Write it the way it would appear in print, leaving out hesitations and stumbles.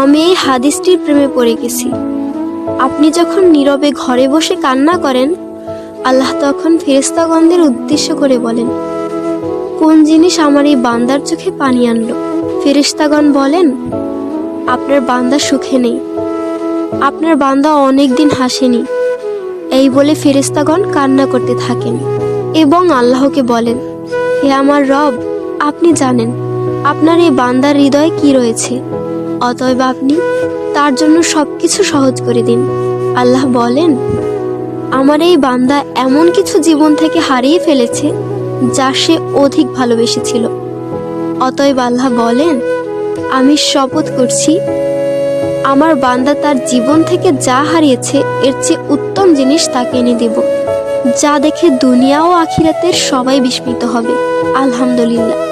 আমি এই হাদিসটির প্রেমে পড়ে গেছি। আপনি যখন নীরবে ঘরে বসে কান্না করেন, আল্লাহ তখন ফেরেশতাগণদের উদ্দেশ্য করে বলেন, কোন জিনিস আমার এই বান্দার চোখে পানি আনলো? ফেরেশতাগণ বলেন, আপনার বান্দা সুখে নেই, আপনার বান্দা অনেক দিন হাসেনি। এই বলে ফেরেশতাগণ কান্না করতে থাকেন এবং আল্লাহকে বলেন, হে আমার রব, আপনি জানেন আপনার এই বান্দার হৃদয়ে কি রয়েছে, অতএব আপনি তার জন্য সবকিছু সহজ করে দিন। আল্লাহ বলেন, আমার এই বান্দা এমন কিছু জীবন থেকে হারিয়ে ফেলেছে যা সে অধিক ভালোবেসেছিল। অতএব আল্লাহ বলেন, আমি শপথ করছি, আমার বান্দা তার জীবন থেকে যা হারিয়েছে এর চেয়ে উত্তম জিনিস তাকে এনে দেব, যা দেখে দুনিয়া ও আখিরাতের সবাই বিস্মিত হবে। আলহামদুলিল্লাহ।